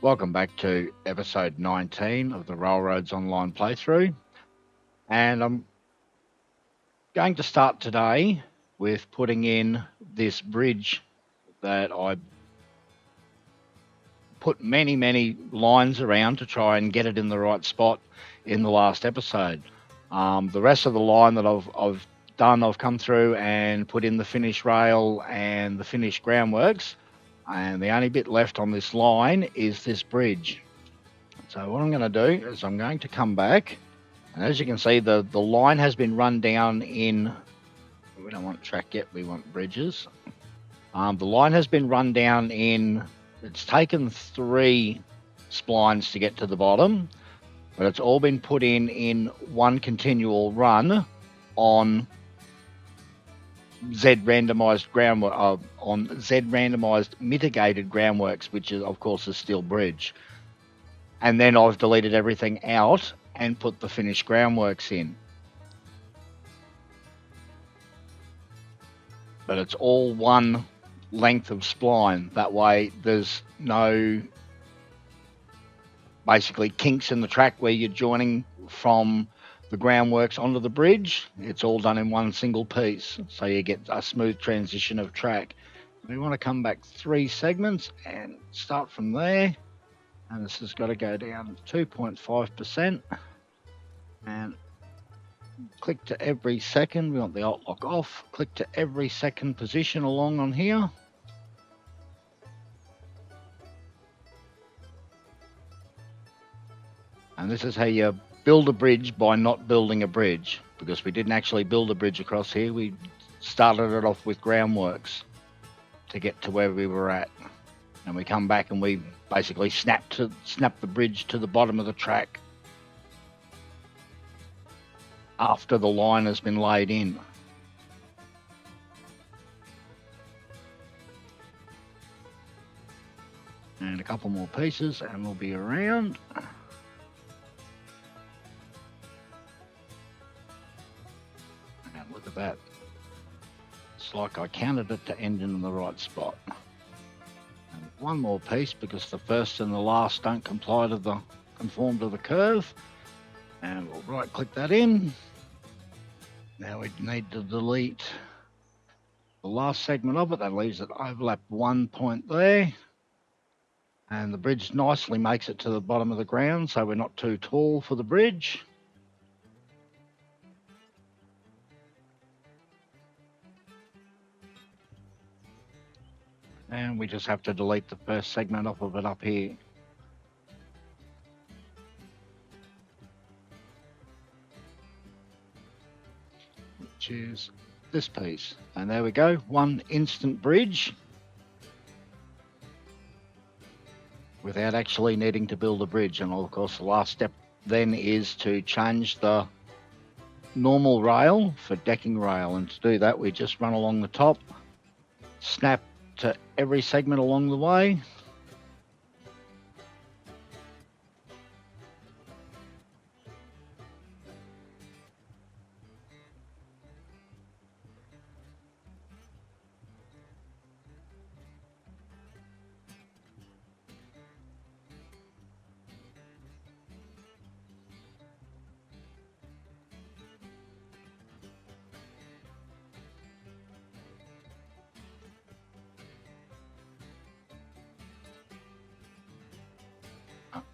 Welcome back to episode 19 of the Railroads Online playthrough. And I'm going to start today with putting in this bridge that I put many lines around to try and get it in the right spot in the last episode. The rest of the line that I've done, I've come through and put in the finish rail and the finished groundworks. And the only bit left on this line is this bridge. So what I'm going to do is I'm going to come back, and as you can see, the line has been run down in, we don't want track yet, we want bridges. The line has been run down in, it's taken 3 splines to get to the bottom, but it's all been put in one continual run on Z randomized groundwork, on Z randomized mitigated groundworks, which is of course a steel bridge. And then I've deleted everything out and put the finished groundworks in. But it's all one length of spline. That way there's no basically kinks in the track where you're joining from the groundworks onto the bridge. It's all done in one single piece. So you get a smooth transition of track. We want to come back 3 segments and start from there. And this has got to go down 2.5%. And click to every second. We want the alt lock off. Click to every second position along on here. And this is how you build a bridge by not building a bridge, because we didn't actually build a bridge across here. We started it off with groundworks to get to where we were at. And we come back and we basically snap the bridge to the bottom of the track after the line has been laid in. And a couple more pieces and we'll be around. And look at that. It's like I counted it to end in the right spot. And one more piece, because the first and the last don't conform to the curve. And we'll right click that in. Now we need to delete the last segment of it. That leaves it overlap 1 point there. And the bridge nicely makes it to the bottom of the ground, so we're not too tall for the bridge. And we just have to delete the first segment off of it up here. Which is this piece. And there we go, one instant bridge without actually needing to build a bridge. And of course the last step then is to change the normal rail for decking rail. And to do that, we just run along the top, snap to every segment along the way.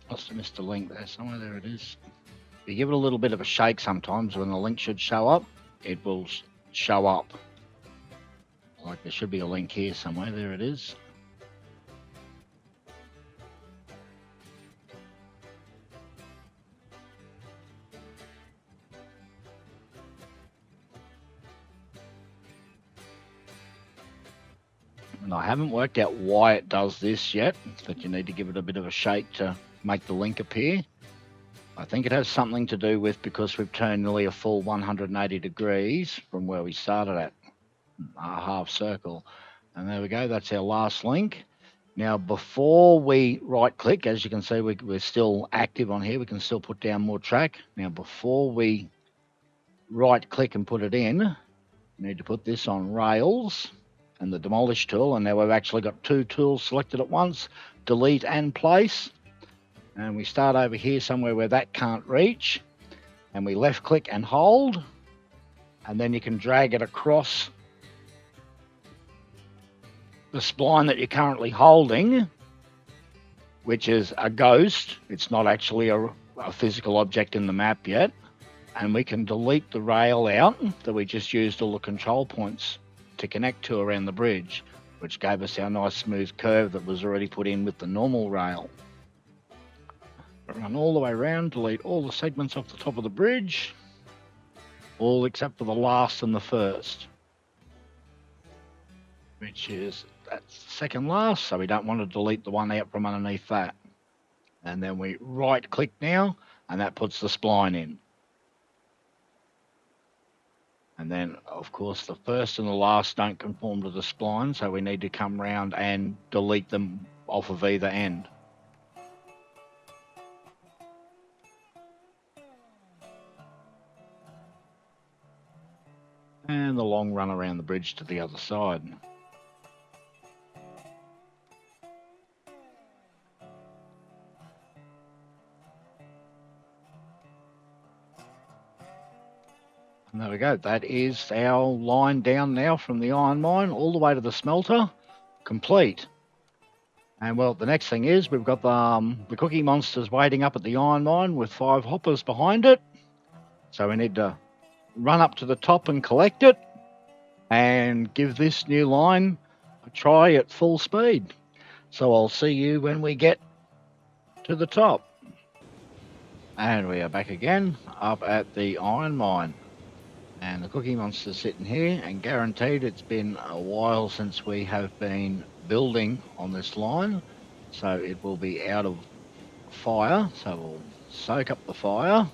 Must have missed a link there somewhere. There it is. If you give it a little bit of a shake sometimes, when the link should show up, it will show up. Like there should be a link here somewhere. There it is. And I haven't worked out why it does this yet, but you need to give it a bit of a shake to make the link appear. I think it has something to do with, because we've turned nearly a full 180 degrees from where we started at, a half circle. And there we go, that's our last link. Now before we right click, as you can see, we're still active on here, we can still put down more track. Now before we right click and put it in, we need to put this on rails and the demolish tool. And now we've actually got 2 tools selected at once, delete and place. And we start over here somewhere where that can't reach, and we left click and hold, and then you can drag it across the spline that you're currently holding, which is a ghost. It's not actually a physical object in the map yet. And we can delete the rail out that we just used all the control points to connect to around the bridge, which gave us our nice smooth curve that was already put in with the normal rail. Run all the way around, delete all the segments off the top of the bridge, all except for the last and the first, which is that second last, so we don't want to delete the one out from underneath that. And then we right click now, and that puts the spline in. And then, of course, the first and the last don't conform to the spline, so we need to come round and delete them off of either end. And the long run around the bridge to the other side. And there we go. That is our line down now from the iron mine all the way to the smelter, complete. And well, the next thing is we've got the cookie monsters waiting up at the iron mine with 5 hoppers behind it. So we need to run up to the top and collect it and give this new line a try at full speed. So I'll see you when we get to the top. And we are back again up at the iron mine. And the cookie monster's sitting here, and guaranteed it's been a while since we have been building on this line, so it will be out of fire. So we'll soak up the fire,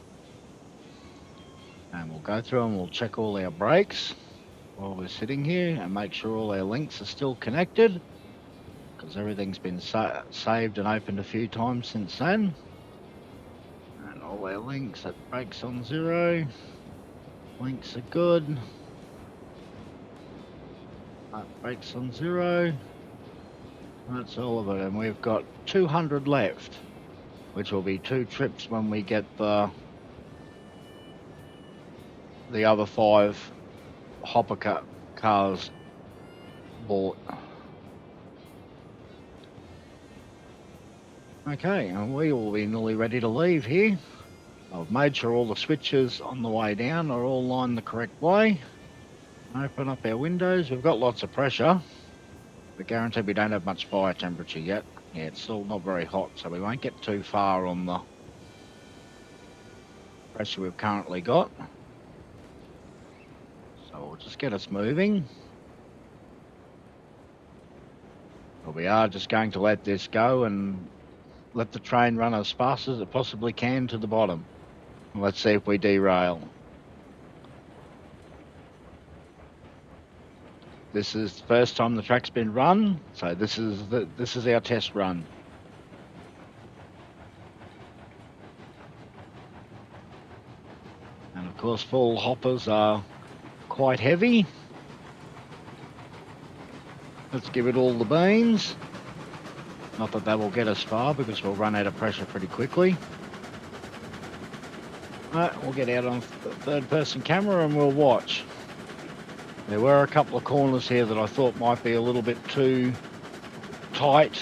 and we'll go through and we'll check all our brakes while we're sitting here and make sure all our links are still connected, because everything's been saved and opened a few times since then. And all our links at brakes on 0. Links are good. Brakes on 0. That's all of it, and we've got 200 left, which will be 2 trips when we get the other 5 hopper cars bought. Okay, and we will be nearly ready to leave here. I've made sure all the switches on the way down are all lined the correct way. Open up our windows. We've got lots of pressure, but guaranteed we don't have much fire temperature yet. Yeah, it's still not very hot, so we won't get too far on the pressure we've currently got. So we'll just get us moving. But we are just going to let this go and let the train run as fast as it possibly can to the bottom. Let's see if we derail. This is the first time the track's been run, so this is our test run. And of course, full hoppers are quite heavy. Let's give it all the beans. Not that that will get us far, because we'll run out of pressure pretty quickly. Right, we'll get out on the third-person camera and we'll watch. There were a couple of corners here that I thought might be a little bit too tight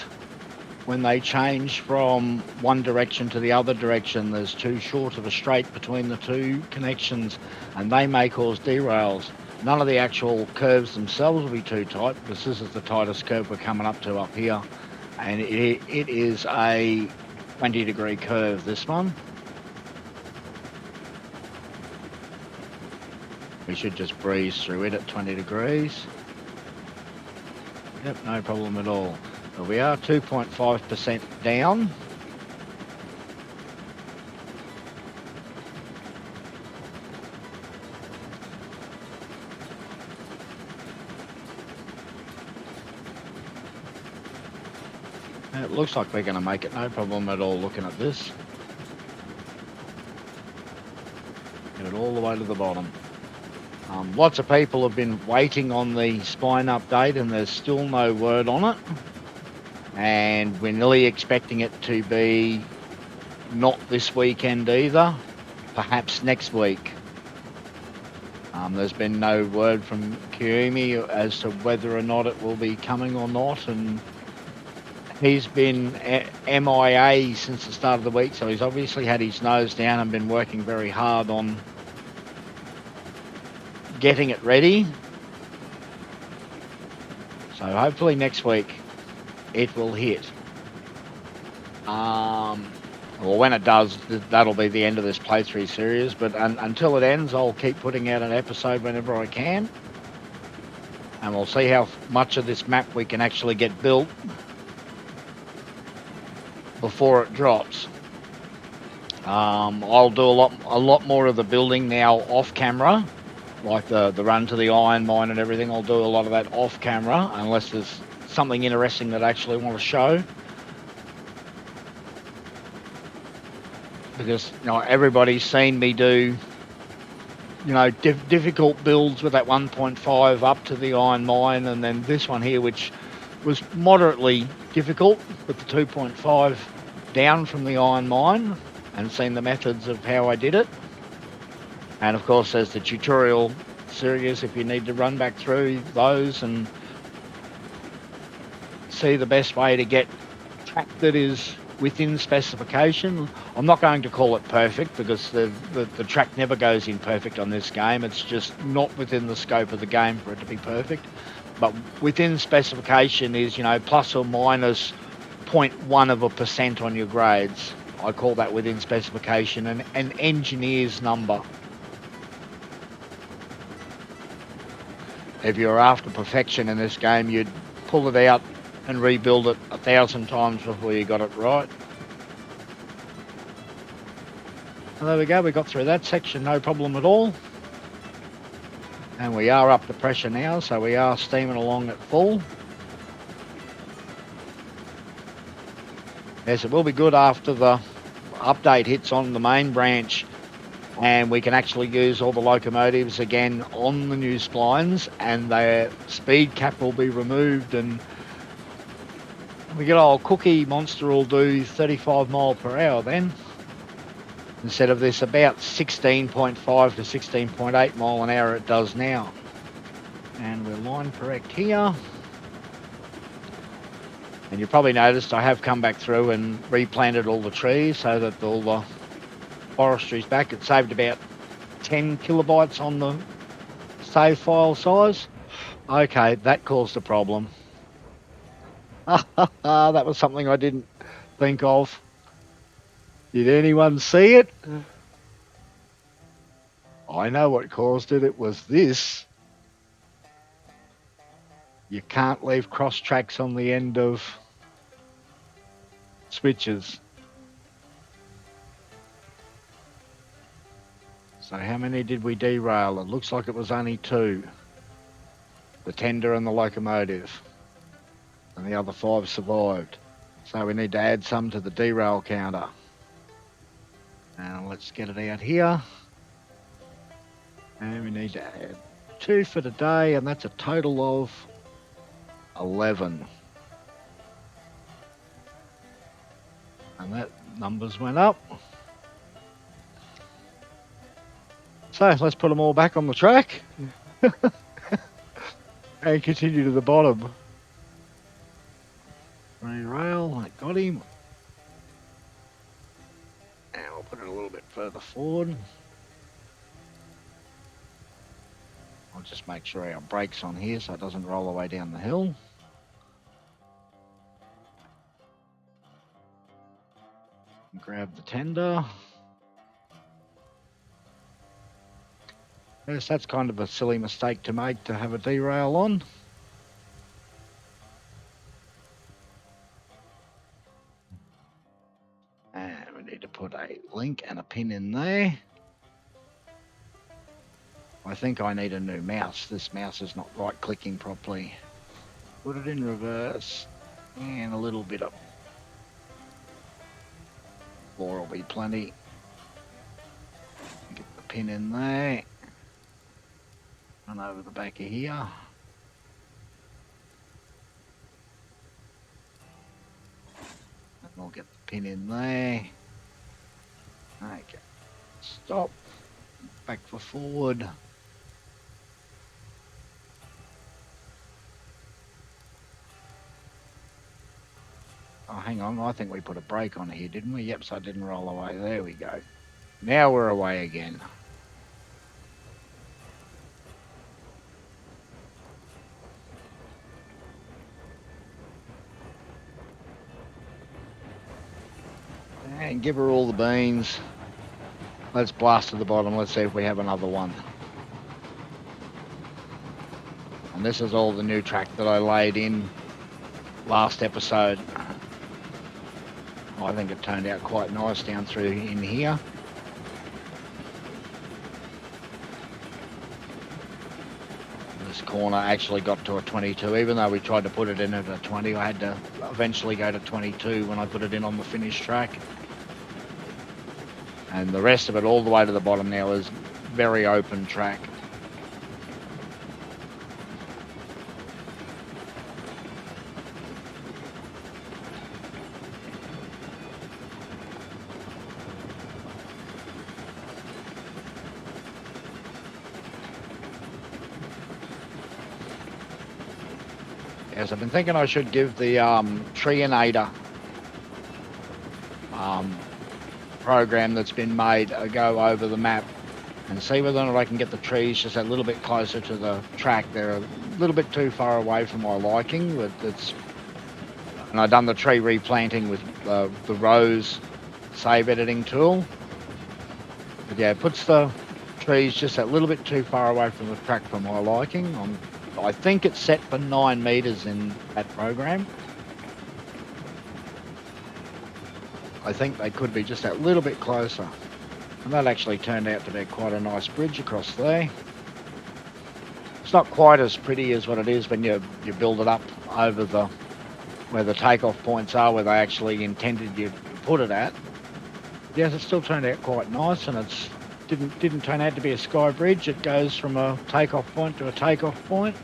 when they change from one direction to the other direction. There's too short of a straight between the 2 connections, and they may cause derails. None of the actual curves themselves will be too tight, because this is the tightest curve we're coming up to up here. And it is a 20-degree curve, this one. We should just breeze through it at 20 degrees. Yep, no problem at all. But we are 2.5% down. It looks like we're going to make it, no problem at all looking at this. Get it all the way to the bottom. Lots of people have been waiting on the spine update, and there's still no word on it. And we're nearly expecting it to be not this weekend either, perhaps next week. There's been no word from Kiyomi as to whether or not it will be coming or not, and he's been MIA since the start of the week, so he's obviously had his nose down and been working very hard on getting it ready. So hopefully next week it will hit. Well, when it does, that'll be the end of this playthrough series, but until it ends, I'll keep putting out an episode whenever I can. And we'll see how much of this map we can actually get built before it drops. I'll do a lot more of the building now off camera, like the run to the iron mine and everything. I'll do a lot of that off camera, unless there's something interesting that I actually want to show. Because everybody's seen me do difficult builds with that 1.5 up to the iron mine, and then this one here, which was moderately difficult with the 2.5 down from the iron mine, and seen the methods of how I did it. And of course there's the tutorial series if you need to run back through those and see the best way to get track that is within specification. I'm not going to call it perfect, because the track never goes in perfect on this game. It's just not within the scope of the game for it to be perfect. But within specification is, plus or minus 0.1% on your grades. I call that within specification an engineer's number. If you're after perfection in this game, you'd pull it out and rebuild it 1,000 times before you got it right. And there we go, we got through that section, no problem at all. And we are up to pressure now, so we are steaming along at full. Yes, it will be good after the update hits on the main branch and we can actually use all the locomotives again on the new splines, and their speed cap will be removed, and we get old Cookie Monster will do 35 mile per hour then, instead of this about 16.5 to 16.8 mile an hour it does now. And we're line correct here. And you probably noticed I have come back through and replanted all the trees so that all the forestry's back. It saved about 10 kilobytes on the save file size. Okay, that caused a problem. That was something I didn't think of. Did anyone see it? I know what caused it. It was this. You can't leave cross tracks on the end of switches. So how many did we derail? It looks like it was only 2. The tender and the locomotive. And the other 5 survived. So we need to add some to the derail counter. Now let's get it out here. And we need to add 2 for today, and that's a total of 11. And that numbers went up. So let's put them all back on the track and continue to the bottom. Derail, that got him. And we'll put it a little bit further forward. I'll just make sure our brake's on here so it doesn't roll away down the hill. Grab the tender. Yes, that's kind of a silly mistake to make, to have a derail on. And we need to put a link and a pin in there. I think I need a new mouse. This mouse is not right clicking properly. Put it in reverse and a little bit up. 4 will be plenty. Get the pin in there. And over the back of here. And we'll get the pin in there. Okay. Stop. Back for forward. Oh, hang on. I think we put a brake on here, didn't we? Yep, so I didn't roll away. There we go. Now we're away again. And give her all the beans. Let's blast to the bottom. Let's see if we have another one. And this is all the new track that I laid in last episode. I think it turned out quite nice down through in here. This corner actually got to a 22, even though we tried to put it in at a 20. I had to eventually go to 22 when I put it in on the finished track. And the rest of it all the way to the bottom now is very open track. Yes, I've been thinking I should give the Treenator program that's been made a go over the map and see whether or not I can get the trees just a little bit closer to the track. They're a little bit too far away for my liking. And I've done the tree replanting with the rows save editing tool. But yeah, it puts the trees just a little bit too far away from the track for my liking. I think it's set for 9 meters in that program. I think they could be just that little bit closer. And that actually turned out to be quite a nice bridge across there. It's not quite as pretty as what it is when you build it up over where the takeoff points are, where they actually intended you to put it at. Yes, it still turned out quite nice, and it didn't turn out to be a sky bridge. It goes from a takeoff point to a takeoff point.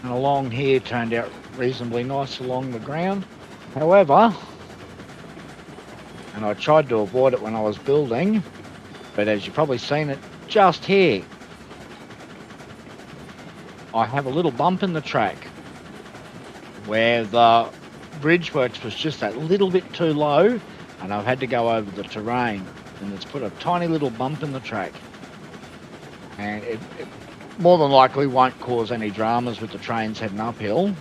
And along here turned out reasonably nice along the ground. However, and I tried to avoid it when I was building, but as you've probably seen it just here, I have a little bump in the track where the bridge works was just that little bit too low, and I've had to go over the terrain, and it's put a tiny little bump in the track. And it more than likely won't cause any dramas with the trains heading uphill,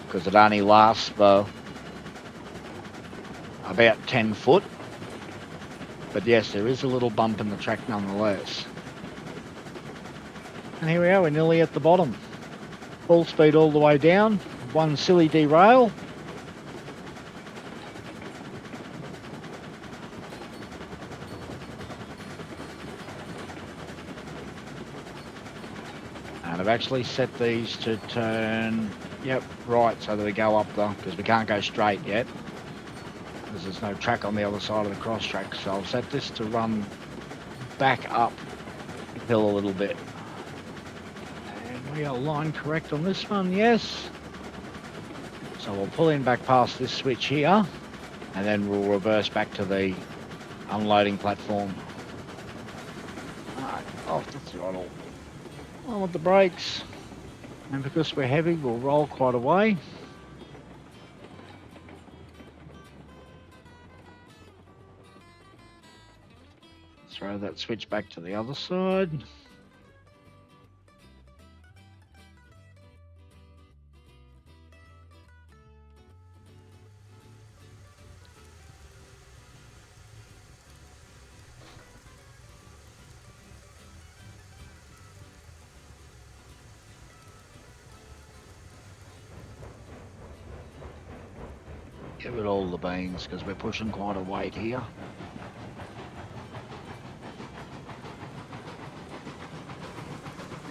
because it only lasts for about 10 foot. But yes, there is a little bump in the track nonetheless. And here we are, we're nearly at the bottom. Full speed all the way down, one silly derail. And I've actually set these to turn, yep, right, so that we go up because we can't go straight yet, because there's no track on the other side of the cross track. So I'll set this to run back up hill a little bit. And we are line correct on this one, yes. So we'll pull in back past this switch here, and then we'll reverse back to the unloading platform. Alright, off the throttle. On with the brakes. And because we're heavy, we'll roll quite a way. Throw that switch back to the other side. Give it all the beans because we're pushing quite a weight here.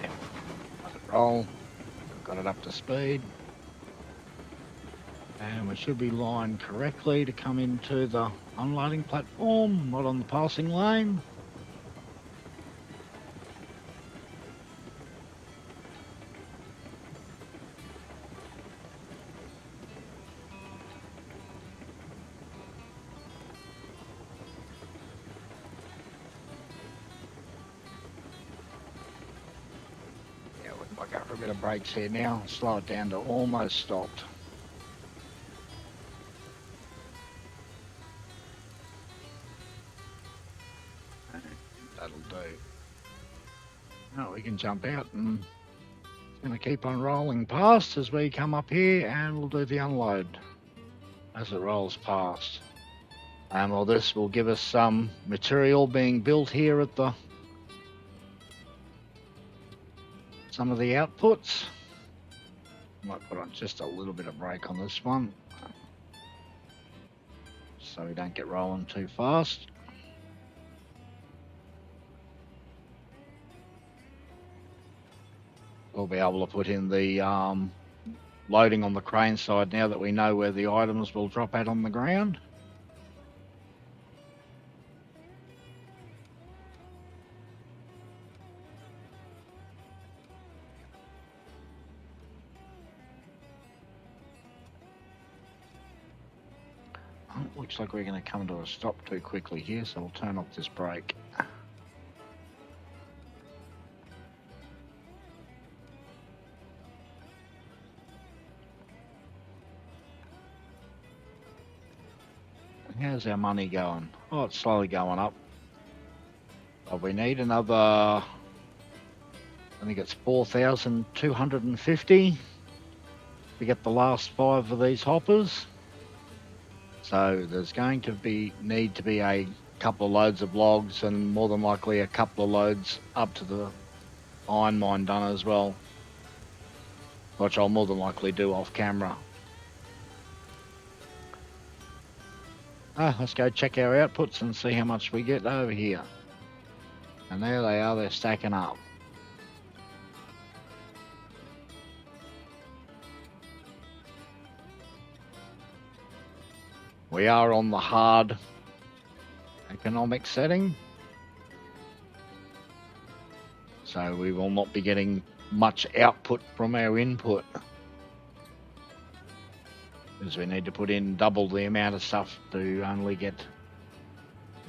Yep. Let it roll. Got it up to speed. And we should be lined correctly to come into the unloading platform, not on the passing lane. bit of brakes here now. Slow it down to almost stopped. That'll do. Now we can jump out, and it's going to keep on rolling past as we come up here, and we'll do the unload as it rolls past. And well, this will give us some material being built here at some of the outputs. Might put on just a little bit of brake on this one, so we don't get rolling too fast. We'll be able to put in the loading on the crane side now that we know where the items will drop at on the ground. Looks like we're going to come to a stop too quickly here, so we'll turn off this brake. How's our money going? Oh, it's slowly going up. But we need another, I think it's 4,250 to get the last 5 of these hoppers. So there's going to need to be a couple of loads of logs, and more than likely a couple of loads up to the iron mine done as well, which I'll more than likely do off camera. Let's go check our outputs and see how much we get over here. And there they are, they're stacking up. We are on the hard economic setting, so we will not be getting much output from our input, because we need to put in double the amount of stuff to only get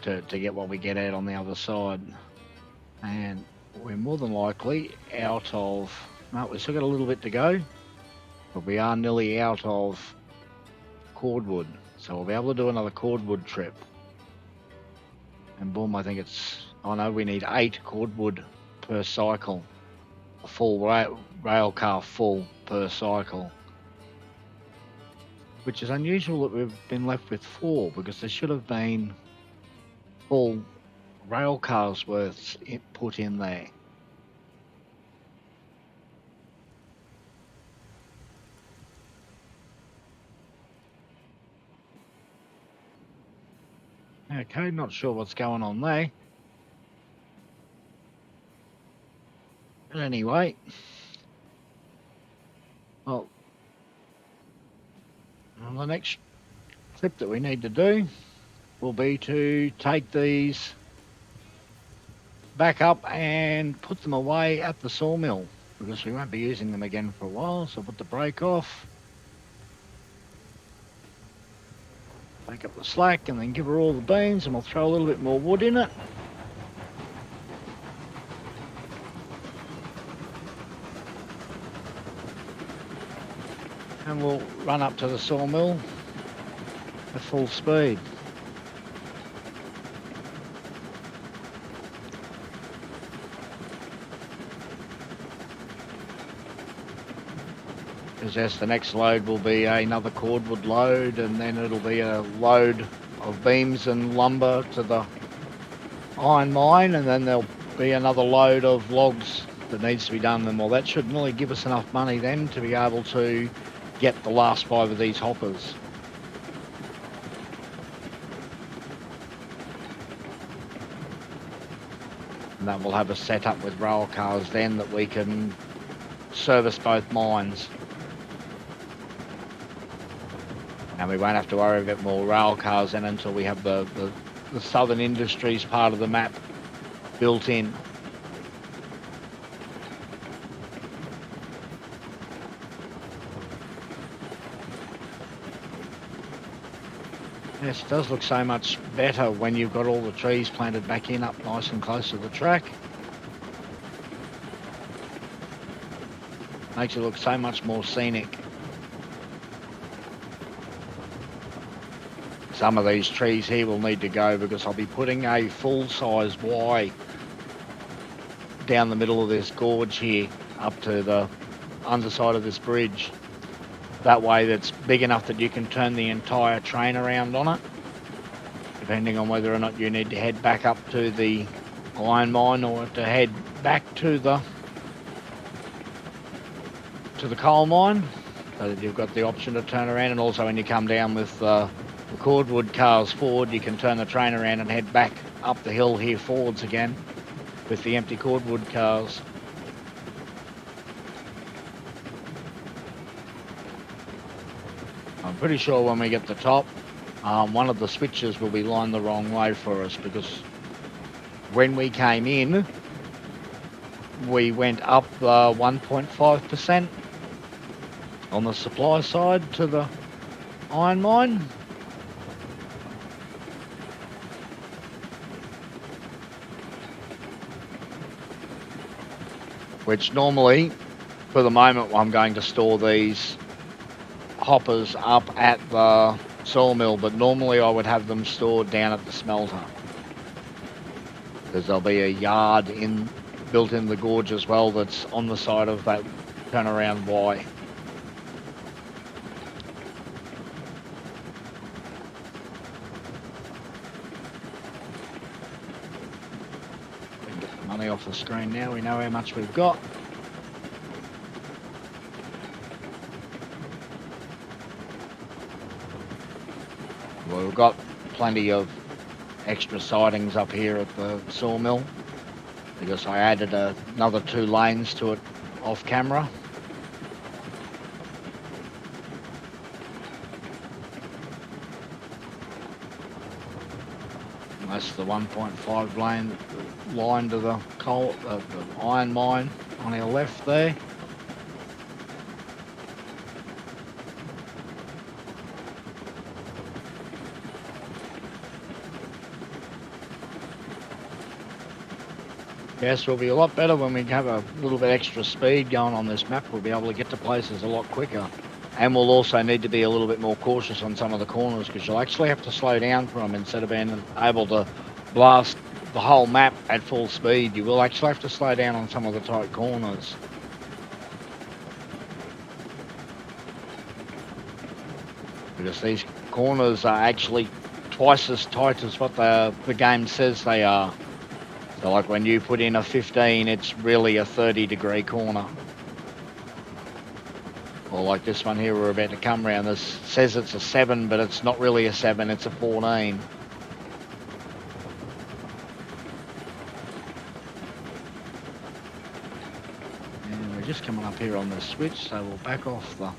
to get what we get out on the other side. And we're more than likely out of, no, we've still got a little bit to go, but we are nearly out of cordwood. So we'll be able to do another cordwood trip. And boom, I think it's, oh no, we need 8 cordwood per cycle. A full rail car full per cycle. Which is unusual that we've been left with 4, because there should have been full rail cars worth put in there. Okay, not sure what's going on there. But anyway, well, the next trip that we need to do will be to take these back up and put them away at the sawmill, because we won't be using them again for a while. So put the brake off, take up the slack, and then give her all the beams, and we'll throw a little bit more wood in it. And we'll run up to the sawmill at full speed. Because yes, the next load will be another cordwood load, and then it'll be a load of beams and lumber to the iron mine, and then there'll be another load of logs that needs to be done. And well, that should really give us enough money then to be able to get the last 5 of these hoppers. And that will have us set up with rail cars then that we can service both mines. And we won't have to worry about more rail cars then until we have the Southern Industries part of the map built in. Yes, it does look so much better when you've got all the trees planted back in up nice and close to the track. Makes it look so much more scenic. Some of these trees here will need to go because I'll be putting a full-size Y down the middle of this gorge here up to the underside of this bridge. That way that's big enough that you can turn the entire train around on it, depending on whether or not you need to head back up to the iron mine or to head back to the coal mine, so that you've got the option to turn around. And also when you come down with the cordwood cars forward, you can turn the train around and head back up the hill here forwards again with the empty cordwood cars. I'm pretty sure when we get to the top, one of the switches will be lined the wrong way for us, because when we came in, we went up 1.5% on the supply side to the iron mine. Which normally, for the moment, I'm going to store these hoppers up at the sawmill, but normally I would have them stored down at the smelter, because there'll be a yard built in the gorge as well that's on the side of that turnaround Y. We can get the money off the screen now, we know how much we've got. Well, we've got plenty of extra sidings up here at the sawmill, because I added another 2 lanes to it off camera. That's the 1.5 lane line to the the iron mine on our left there. Yes, we'll be a lot better when we have a little bit extra speed going on this map. We'll be able to get to places a lot quicker. And we'll also need to be a little bit more cautious on some of the corners, because you'll actually have to slow down for them instead of being able to blast the whole map at full speed. You will actually have to slow down on some of the tight corners. Because these corners are actually twice as tight as what the game says they are. So like when you put in a 15, it's really a 30-degree corner. Or like this one here we're about to come around, this says it's a 7, but it's not really a 7, it's a 14. And we're just coming up here on the switch, so we'll back off the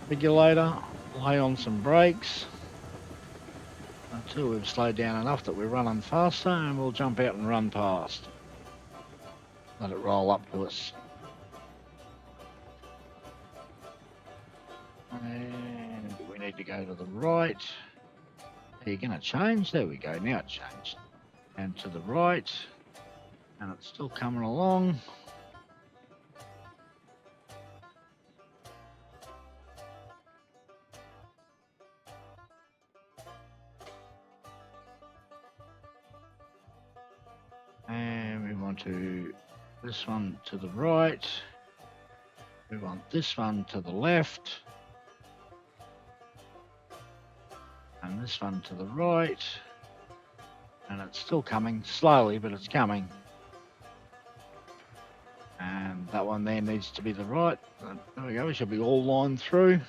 regulator, lay on some brakes until we've slowed down enough that we're running faster, and we'll jump out and run past. Let it roll up to us. And we need to go to the right. Are you going to change? There we go, now it changed. And to the right, and it's still coming along. And we want this one to the right. We want this one to the left. And this one to the right. And it's still coming, slowly, but it's coming. And that one there needs to be the right. There we go, we should be all lined through.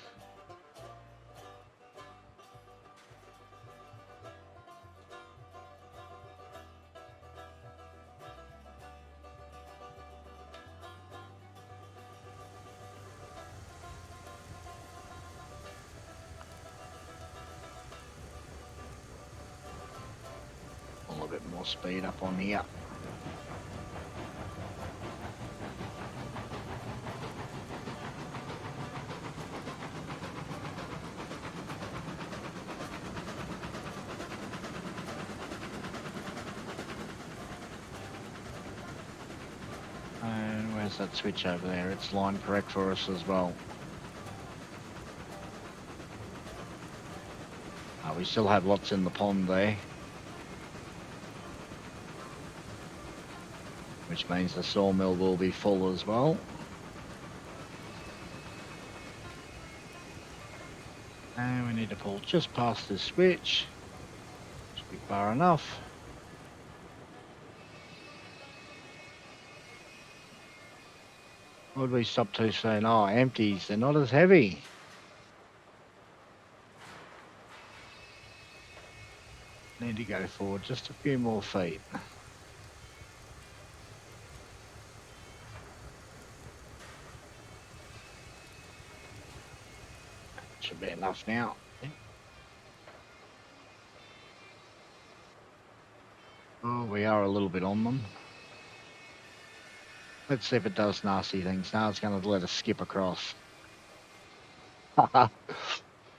A little bit more speed up on here. that switch over there. It's line correct for us as well. We still have lots in the pond there, which means the sawmill will be full as well. And we need to pull just past this switch. Should be far enough. What would we stop too soon? Oh, empties. They're not as heavy. Need to go forward just a few more feet. Should be enough now. Oh, we are a little bit on them. Let's see if it does nasty things. Now it's going to let us skip across.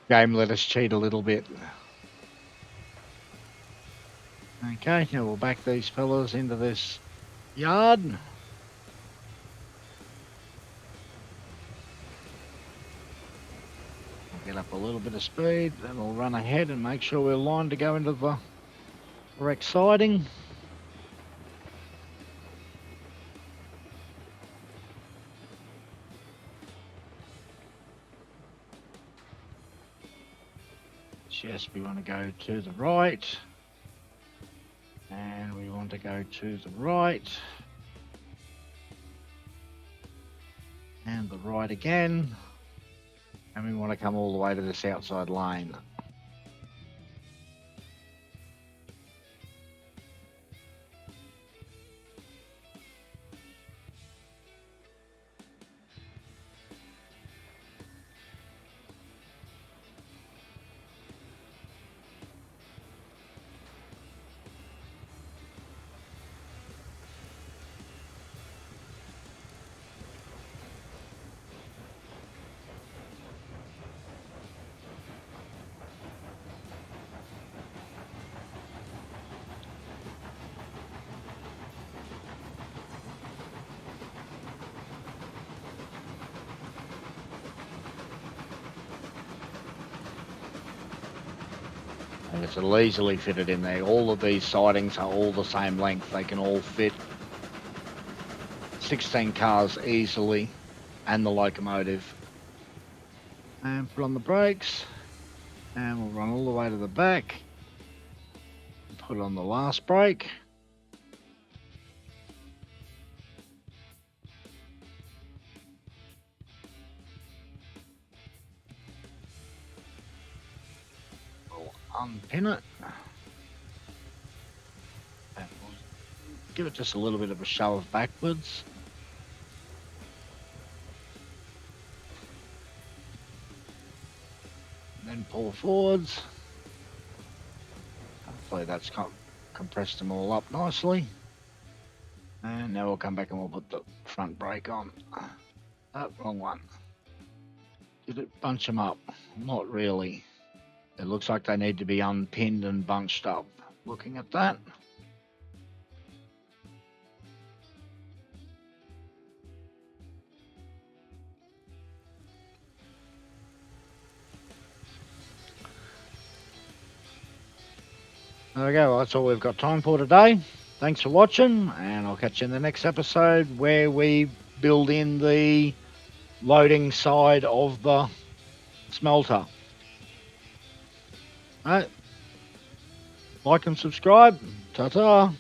Game let us cheat a little bit. Okay, now we'll back these fellas into this yard. We'll get up a little bit of speed, then we'll run ahead and make sure we're lined to go into the correct siding. Yes, we want to go to the right. And we want to go to the right. And the right again. And we want to come all the way to this outside lane. And it'll easily fit it in there. All of these sidings are all the same length. They can all fit 16 cars easily, and the locomotive. And put on the brakes, and we'll run all the way to the back. Put on the last brake. We'll unpin it. And we'll give it just a little bit of a shove backwards. Then pull forwards. Hopefully that's compressed them all up nicely. And now we'll come back and we'll put the front brake on. Oh, wrong one. Did it bunch them up? Not really. It looks like they need to be unpinned and bunched up. Looking at that. There we go. Well, that's all we've got time for today. Thanks for watching, and I'll catch you in the next episode where we build in the loading side of the smelter. All right. Like and subscribe. Ta-ta.